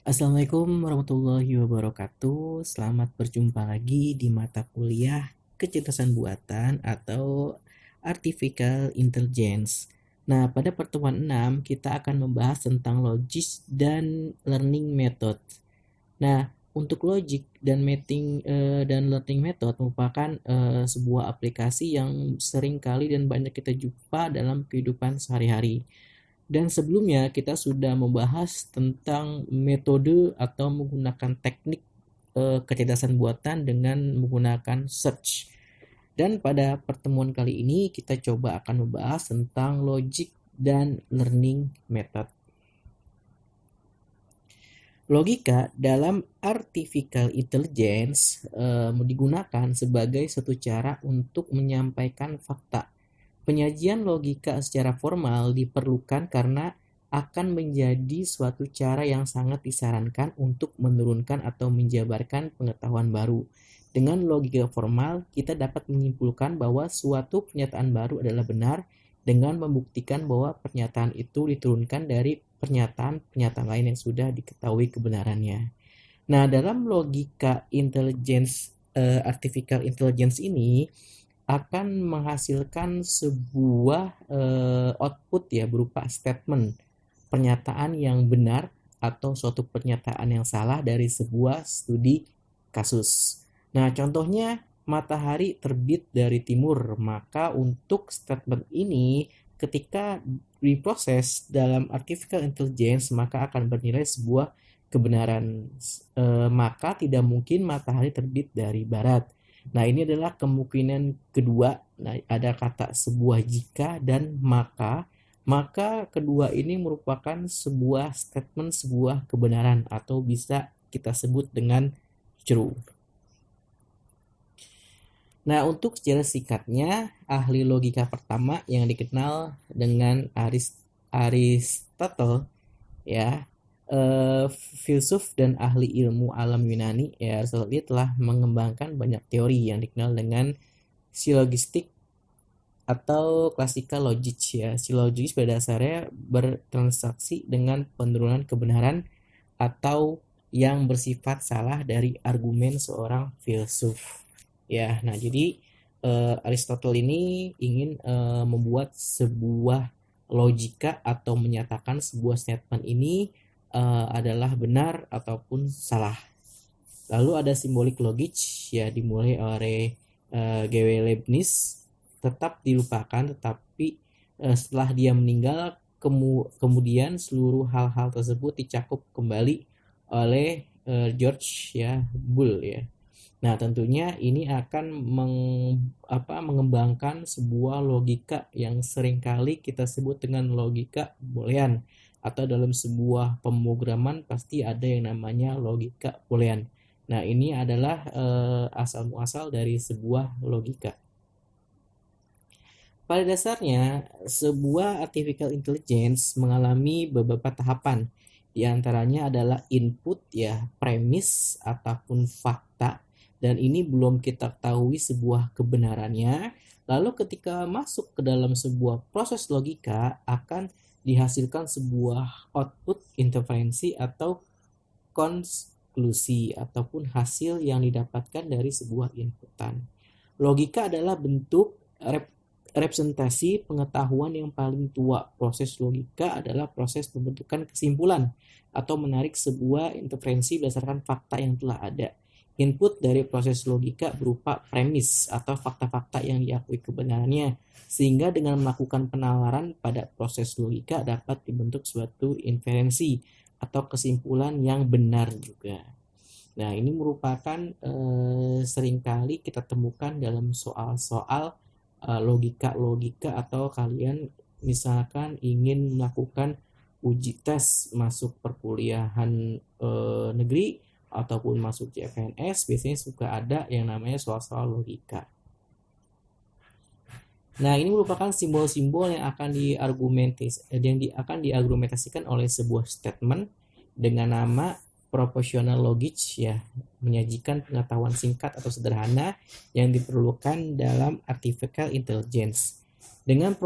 Assalamualaikum warahmatullahi wabarakatuh. Selamat berjumpa lagi di mata kuliah kecerdasan buatan atau Artificial Intelligence. Nah, pada pertemuan 6 kita akan membahas tentang logis dan learning method. Nah, untuk logic dan learning method merupakan sebuah aplikasi yang sering kali dan banyak kita jumpa dalam kehidupan sehari-hari. Dan sebelumnya kita sudah membahas tentang metode atau menggunakan teknik kecerdasan buatan dengan menggunakan search. Dan pada pertemuan kali ini kita coba akan membahas tentang logic dan learning method. Logika dalam artificial intelligence digunakan sebagai satu cara untuk menyampaikan fakta. Penyajian logika secara formal diperlukan karena akan menjadi suatu cara yang sangat disarankan untuk menurunkan atau menjabarkan pengetahuan baru. Dengan logika formal, kita dapat menyimpulkan bahwa suatu pernyataan baru adalah benar dengan membuktikan bahwa pernyataan itu diturunkan dari pernyataan-pernyataan lain yang sudah diketahui kebenarannya. Nah, dalam logika artificial intelligence ini akan menghasilkan sebuah output ya berupa statement, pernyataan yang benar atau suatu pernyataan yang salah dari sebuah studi kasus. Nah, contohnya matahari terbit dari timur, maka untuk statement ini ketika diproses dalam artificial intelligence maka akan bernilai sebuah kebenaran. Maka tidak mungkin matahari terbit dari barat. Nah, ini adalah kemungkinan kedua. Nah, ada kata sebuah jika dan maka. Maka kedua ini merupakan sebuah statement, sebuah kebenaran atau bisa kita sebut dengan true. Nah, untuk secara singkatnya, ahli logika pertama yang dikenal dengan Aristotle ya, filsuf dan ahli ilmu alam Yunani ya, Aristotle telah mengembangkan banyak teori yang dikenal dengan syllogistik atau classical logic ya. Syllogistik pada dasarnya bertransaksi dengan penurunan kebenaran atau yang bersifat salah dari argumen seorang filsuf. Ya, nah jadi Aristotle ini ingin membuat sebuah logika atau menyatakan sebuah statement ini adalah benar ataupun salah. Lalu ada simbolik logik ya dimulai oleh G.W. Leibniz, tetap dilupakan tetapi setelah dia meninggal kemudian seluruh hal-hal tersebut dicakup kembali oleh George ya Boole ya. Nah, tentunya ini akan mengembangkan sebuah logika yang seringkali kita sebut dengan logika Boolean, atau dalam sebuah pemrograman pasti ada yang namanya logika Boolean. Nah, ini adalah asal-muasal dari sebuah logika. Pada dasarnya, sebuah artificial intelligence mengalami beberapa tahapan. Di antaranya adalah input ya, premis ataupun fakta, dan ini belum kita ketahui sebuah kebenarannya. Lalu ketika masuk ke dalam sebuah proses logika akan dihasilkan sebuah output interferensi atau konklusi ataupun hasil yang didapatkan dari sebuah inputan. Logika adalah bentuk representasi pengetahuan yang paling tua. Proses logika adalah proses pembentukan kesimpulan atau menarik sebuah interferensi berdasarkan fakta yang telah ada. Input dari proses logika berupa premis atau fakta-fakta yang diakui kebenarannya, sehingga dengan melakukan penalaran pada proses logika dapat dibentuk suatu inferensi atau kesimpulan yang benar juga. Nah, ini merupakan seringkali kita temukan dalam soal-soal logika-logika atau kalian misalkan ingin melakukan uji tes masuk perkuliahan negeri ataupun masuk CPNS, biasanya suka ada yang namanya soal-soal logika. Nah, ini merupakan simbol-simbol yang akan diargumentasikan oleh sebuah statement dengan nama proportional logic ya, menyajikan pengetahuan singkat atau sederhana yang diperlukan dalam artificial intelligence. Dengan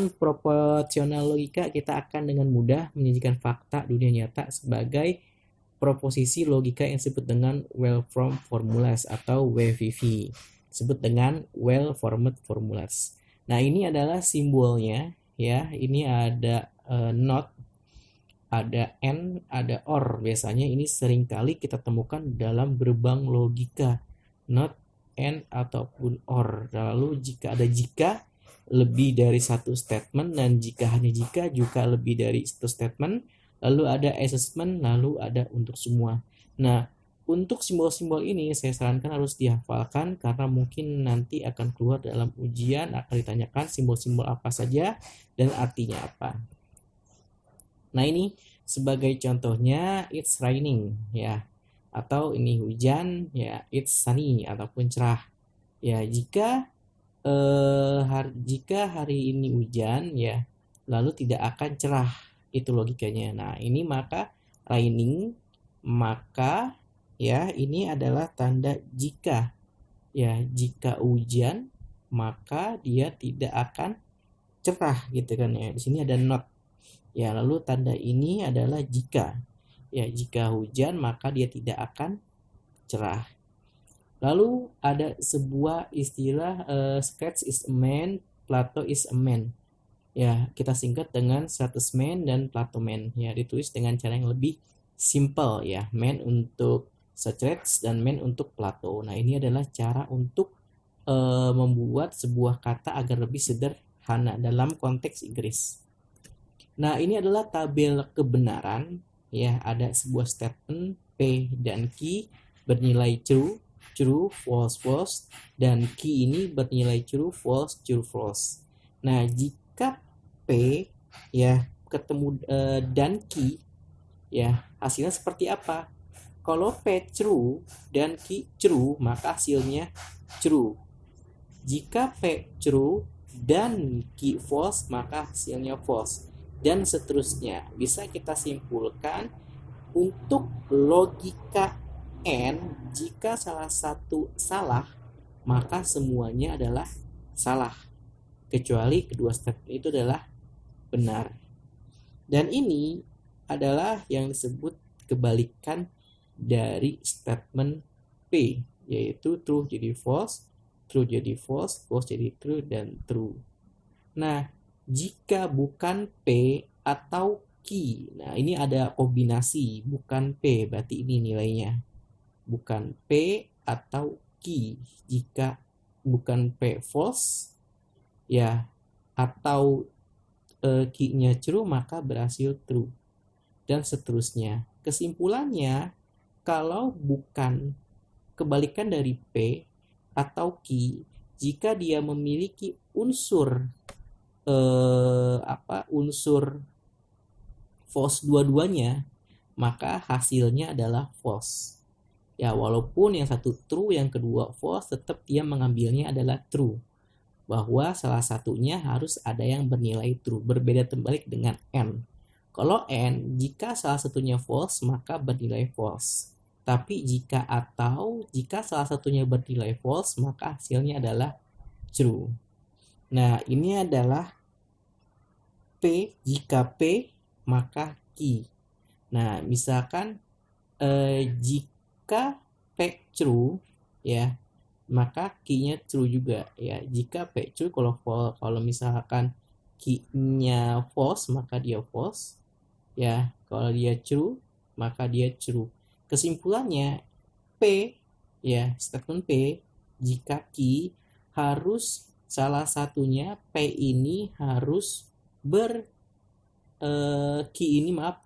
proportional logika kita akan dengan mudah menyajikan fakta dunia nyata sebagai proposisi logika yang disebut dengan well-formed formulas atau WFV, disebut dengan well-formed formulas. Nah, ini adalah simbolnya ya. Ini ada not, ada and, ada or. Biasanya ini seringkali kita temukan dalam gerbang logika, not, and, ataupun or. Lalu jika ada jika lebih dari satu statement, dan jika hanya jika juga lebih dari satu statement, lalu ada assessment, lalu ada untuk semua. Nah, untuk simbol-simbol ini saya sarankan harus dihafalkan karena mungkin nanti akan keluar dalam ujian, akan ditanyakan simbol-simbol apa saja dan artinya apa. Nah, ini sebagai contohnya it's raining ya, atau ini hujan ya, it's sunny ataupun cerah. Ya, jika hari ini hujan ya, lalu tidak akan cerah, itu logikanya. Nah, ini maka raining, maka ya ini adalah tanda jika. Ya, jika hujan maka dia tidak akan cerah gitu kan ya. Di sini ada not. Ya, lalu tanda ini adalah jika. Ya, jika hujan maka dia tidak akan cerah. Lalu ada sebuah istilah Socrates is a man, Plato is a man. Ya, kita singkat dengan Socrates man dan Plato man. Ya, ditulis dengan cara yang lebih simple ya. Man untuk Socrates dan man untuk Plato. Nah, ini adalah cara untuk membuat sebuah kata agar lebih sederhana dalam konteks Inggris. Nah, ini adalah tabel kebenaran. Ya, ada sebuah statement P dan Q bernilai true, true, false, false, dan Q ini bernilai true, false, true, false. Nah, jika P ya ketemu dan Q ya, hasilnya seperti apa? Kalau P true dan Q true, maka hasilnya true. Jika P true dan Q false, maka hasilnya false. Dan seterusnya. Bisa kita simpulkan untuk logika and, jika salah satu salah, maka semuanya adalah salah. Kecuali kedua statement itu adalah benar. Dan ini adalah yang disebut kebalikan dari statement P, yaitu true jadi false, true jadi false, false jadi true, dan true. Nah, jika bukan P atau Q, nah ini ada kombinasi, bukan P, berarti ini nilainya. Bukan P atau Q. Jika bukan P false, ya, atau Q-nya true, maka berhasil true. Dan seterusnya. Kesimpulannya, kalau bukan kebalikan dari P atau Q, jika dia memiliki unsur unsur false dua-duanya, maka hasilnya adalah false. Ya, walaupun yang satu true, yang kedua false, tetap dia mengambilnya adalah true. Bahwa salah satunya harus ada yang bernilai true. Berbeda terbalik dengan N. Kalau N, jika salah satunya false, maka bernilai false. Tapi jika salah satunya bernilai false, maka hasilnya adalah true. Nah, ini adalah P, jika P maka Q. Nah, misalkan jika P true ya, maka Q-nya true juga ya. Jika P true, kalau misalkan Q-nya false, maka dia false ya. Kalau dia true, maka dia true. Kesimpulannya P ya, statement P, jika Q harus salah satunya P ini harus Q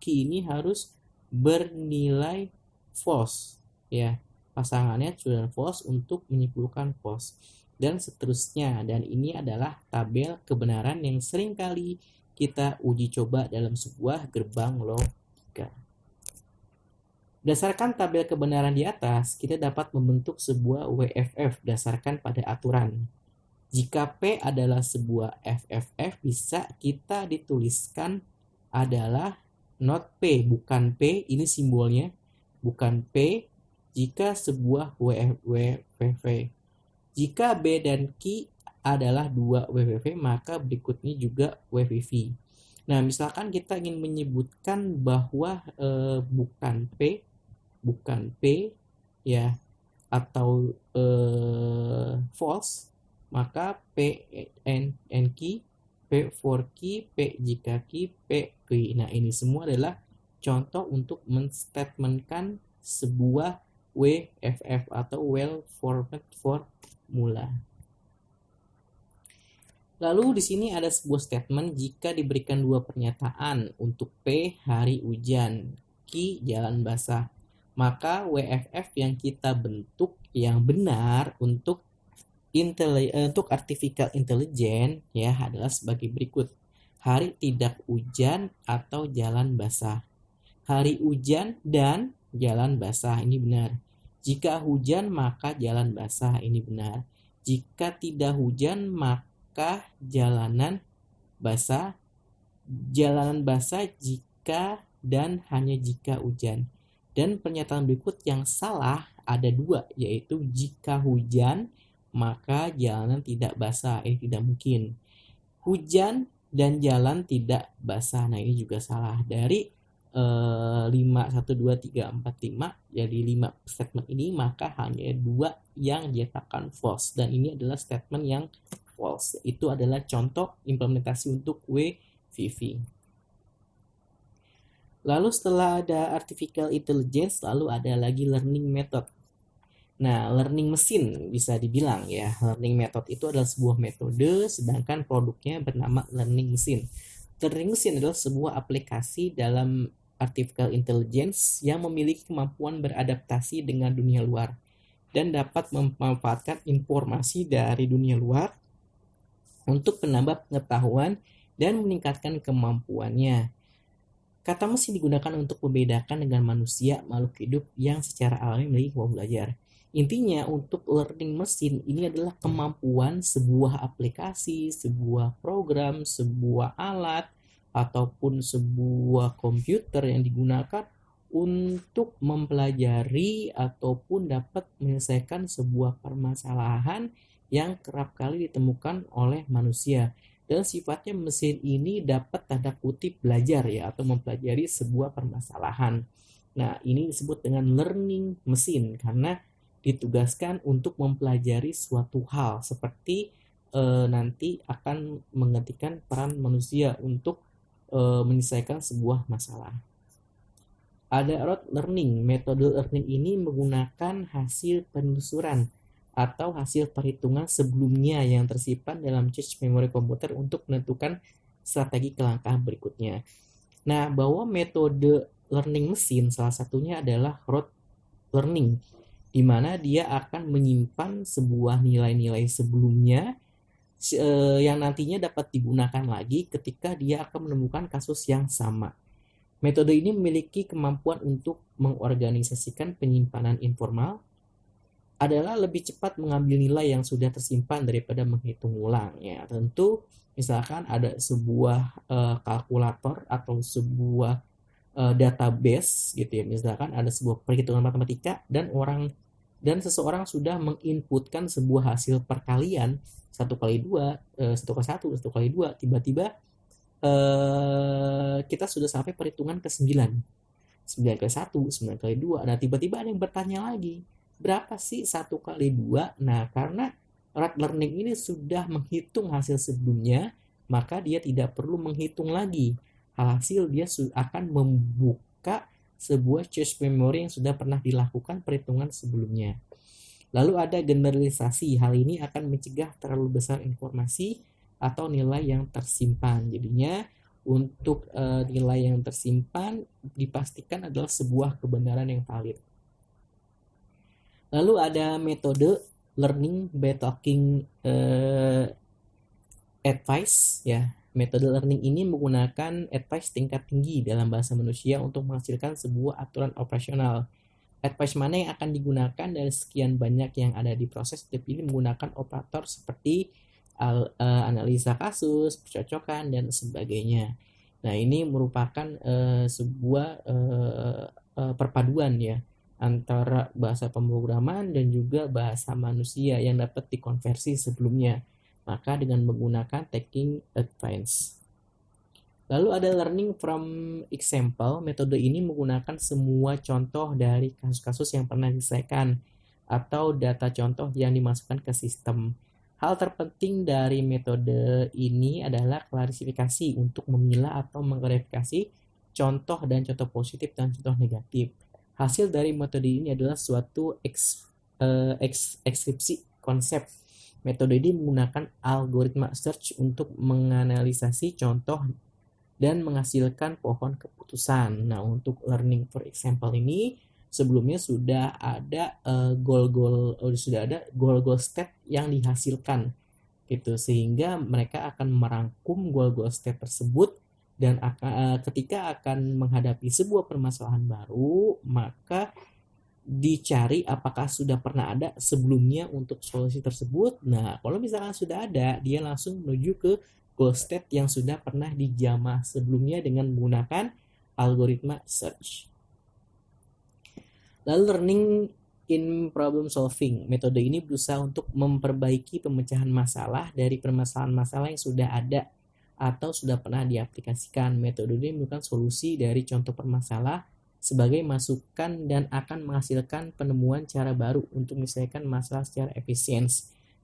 ini harus bernilai false ya, pasangannya true dan false untuk menyimpulkan false, dan seterusnya. Dan ini adalah tabel kebenaran yang seringkali kita uji coba dalam sebuah gerbang logika. Berdasarkan tabel kebenaran di atas, kita dapat membentuk sebuah WFF berdasarkan pada aturan. Jika P adalah sebuah FFF, bisa kita dituliskan adalah not P, bukan P, ini simbolnya, bukan P, jika sebuah WFV. Jika B dan Q adalah dua WFV, maka berikutnya juga WFV. Nah, misalkan kita ingin menyebutkan bahwa bukan P, bukan P ya, atau false, maka P and key, P for key, P jika key, P key. Nah, ini semua adalah contoh untuk menstatementkan sebuah WFF atau well format formula. Lalu di sini ada sebuah statement jika diberikan dua pernyataan untuk P hari hujan, Q jalan basah, maka WFF yang kita bentuk yang benar untuk artificial intelligence ya adalah sebagai berikut. Hari tidak hujan atau jalan basah. Hari hujan dan jalan basah, ini benar. Jika hujan maka jalan basah, ini benar. Jika tidak hujan maka jalanan basah jika dan hanya jika hujan. Dan pernyataan berikut yang salah ada dua, yaitu jika hujan maka jalanan tidak basah, ini tidak mungkin. Hujan dan jalan tidak basah, nah ini juga salah. Dari 5, 1, 2, 3, 4, 5, jadi 5 statement ini maka hanya 2 yang dinyatakan false, dan ini adalah statement yang false. Itu adalah contoh implementasi untuk WVV. Lalu setelah ada artificial intelligence, lalu ada lagi learning method. Nah, learning mesin bisa dibilang ya. Learning method itu adalah sebuah metode, sedangkan produknya bernama learning mesin. Learning mesin adalah sebuah aplikasi dalam artificial intelligence yang memiliki kemampuan beradaptasi dengan dunia luar dan dapat memanfaatkan informasi dari dunia luar untuk menambah pengetahuan dan meningkatkan kemampuannya. Kata mesin digunakan untuk membedakan dengan manusia, makhluk hidup yang secara alami memiliki kemampuan belajar. Intinya untuk learning mesin ini adalah kemampuan sebuah aplikasi, sebuah program, sebuah alat, ataupun sebuah komputer yang digunakan untuk mempelajari ataupun dapat menyelesaikan sebuah permasalahan yang kerap kali ditemukan oleh manusia. Dan sifatnya mesin ini dapat tanda kutip belajar ya, atau mempelajari sebuah permasalahan. Nah, ini disebut dengan learning mesin karena ditugaskan untuk mempelajari suatu hal, seperti nanti akan menggantikan peran manusia untuk menyelesaikan sebuah masalah. Ada rote learning. Metode learning ini menggunakan hasil penelusuran atau hasil perhitungan sebelumnya yang tersimpan dalam cache memori komputer untuk menentukan strategi ke langkah berikutnya. Nah, bahwa metode learning mesin salah satunya adalah rote learning, di mana dia akan menyimpan sebuah nilai-nilai sebelumnya yang nantinya dapat digunakan lagi ketika dia akan menemukan kasus yang sama. Metode ini memiliki kemampuan untuk mengorganisasikan penyimpanan informal, adalah lebih cepat mengambil nilai yang sudah tersimpan daripada menghitung ulang ya. Tentu misalkan ada sebuah kalkulator atau sebuah database gitu ya, misalkan ada sebuah perhitungan matematika dan seseorang sudah menginputkan sebuah hasil perkalian 1 kali 2, 1 kali 1, 1 kali 2, tiba-tiba kita sudah sampai perhitungan ke 9 kali 1, 9 kali 2. Nah, tiba-tiba ada yang bertanya lagi, berapa sih 1 kali 2? Nah, karena rote learning ini sudah menghitung hasil sebelumnya, maka dia tidak perlu menghitung lagi. Hasil dia akan membuka sebuah cache memory yang sudah pernah dilakukan perhitungan sebelumnya. Lalu ada generalisasi. Hal ini akan mencegah terlalu besar informasi atau nilai yang tersimpan. Jadinya untuk nilai yang tersimpan dipastikan adalah sebuah kebenaran yang valid. Lalu ada metode learning by talking advice ya. Metode learning ini menggunakan advice tingkat tinggi dalam bahasa manusia untuk menghasilkan sebuah aturan operasional. Advice mana yang akan digunakan dari sekian banyak yang ada di proses dipilih menggunakan operator seperti analisa kasus, percocokan, dan sebagainya. Nah, ini merupakan sebuah perpaduan ya antara bahasa pemrograman dan juga bahasa manusia yang dapat dikonversi sebelumnya. Maka dengan menggunakan taking advice. Lalu ada learning from example. Metode ini menggunakan semua contoh dari kasus-kasus yang pernah diselesaikan atau data contoh yang dimasukkan ke sistem. Hal terpenting dari metode ini adalah klarifikasi untuk memilah atau mengklarifikasi contoh dan contoh positif dan contoh negatif. Hasil dari metode ini adalah suatu ekskripsi konsep. Metode ini menggunakan algoritma search untuk menganalisasi contoh dan menghasilkan pohon keputusan. Nah, untuk learning for example ini sebelumnya sudah ada goal-goal step yang dihasilkan gitu, sehingga mereka akan merangkum goal-goal step tersebut dan ketika akan menghadapi sebuah permasalahan baru, maka dicari apakah sudah pernah ada sebelumnya untuk solusi tersebut. Nah, kalau misalkan sudah ada, dia langsung menuju ke goal state yang sudah pernah dijamah sebelumnya dengan menggunakan algoritma search. Lalu learning in problem solving. Metode ini berusaha untuk memperbaiki pemecahan masalah dari permasalahan masalah yang sudah ada atau sudah pernah diaplikasikan. Metode ini merupakan solusi dari contoh permasalahan sebagai masukan dan akan menghasilkan penemuan cara baru untuk menyelesaikan masalah secara efisien.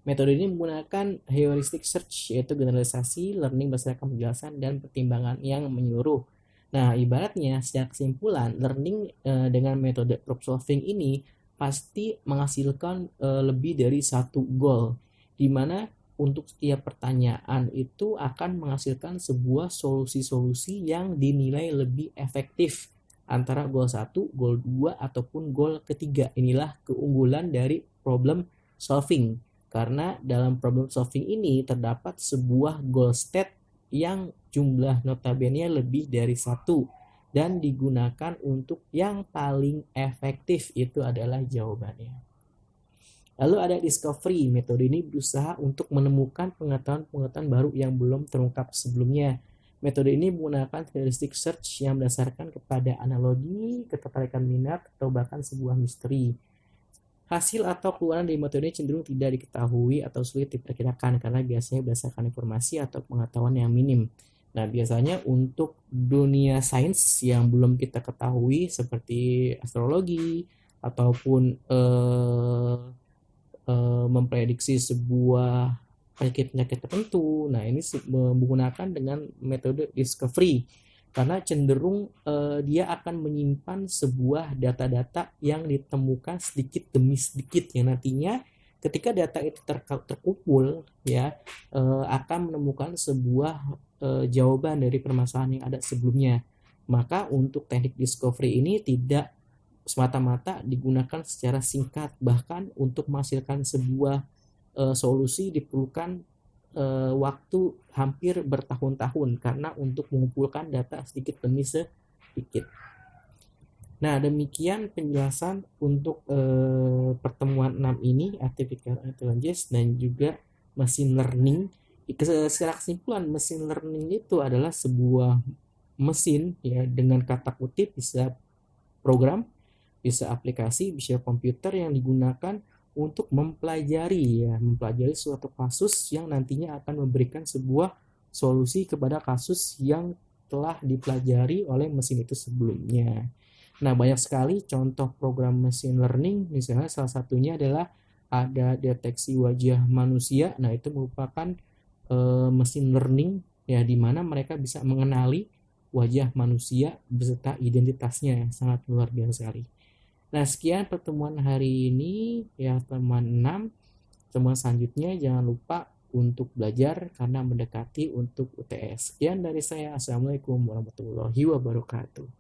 Metode ini menggunakan heuristic search, yaitu generalisasi, learning berdasarkan penjelasan dan pertimbangan yang menyeluruh. Nah, ibaratnya secara kesimpulan, learning dengan metode problem solving ini pasti menghasilkan lebih dari satu goal, di mana untuk setiap pertanyaan itu akan menghasilkan sebuah solusi-solusi yang dinilai lebih efektif antara goal 1, goal 2, ataupun goal ketiga. Inilah keunggulan dari problem solving. Karena dalam problem solving ini terdapat sebuah goal state yang jumlah notabene lebih dari satu dan digunakan untuk yang paling efektif, itu adalah jawabannya. Lalu ada discovery. Metode ini berusaha untuk menemukan pengetahuan-pengetahuan baru yang belum terungkap sebelumnya. Metode ini menggunakan heuristic search yang berdasarkan kepada analogi, ketertarikan minat, atau bahkan sebuah misteri. Hasil atau keluaran dari metode ini cenderung tidak diketahui atau sulit diperkirakan karena biasanya berdasarkan informasi atau pengetahuan yang minim. Nah, biasanya untuk dunia sains yang belum kita ketahui seperti astrologi ataupun memprediksi sebuah penyakit-penyakit tertentu. Nah, ini menggunakan dengan metode discovery karena cenderung dia akan menyimpan sebuah data-data yang ditemukan sedikit demi sedikit yang nantinya ketika data itu terkumpul ya akan menemukan sebuah jawaban dari permasalahan yang ada sebelumnya. Maka untuk teknik discovery ini tidak semata-mata digunakan secara singkat, bahkan untuk menghasilkan sebuah solusi diperlukan waktu hampir bertahun-tahun karena untuk mengumpulkan data sedikit demi sedikit. Nah, demikian penjelasan untuk pertemuan 6 ini, artificial intelligence dan juga machine learning. Secara kesimpulan, machine learning itu adalah sebuah mesin ya dengan kata kutip, bisa program, bisa aplikasi, bisa komputer yang digunakan untuk mempelajari suatu kasus yang nantinya akan memberikan sebuah solusi kepada kasus yang telah dipelajari oleh mesin itu sebelumnya. Nah, banyak sekali contoh program machine learning, misalnya salah satunya adalah ada deteksi wajah manusia. Nah, itu merupakan machine learning ya di mana mereka bisa mengenali wajah manusia beserta identitasnya, sangat luar biasa sekali. Nah, sekian pertemuan hari ini ya teman 6. Pertemuan selanjutnya jangan lupa untuk belajar karena mendekati untuk UTS. Sekian dari saya. Assalamualaikum warahmatullahi wabarakatuh.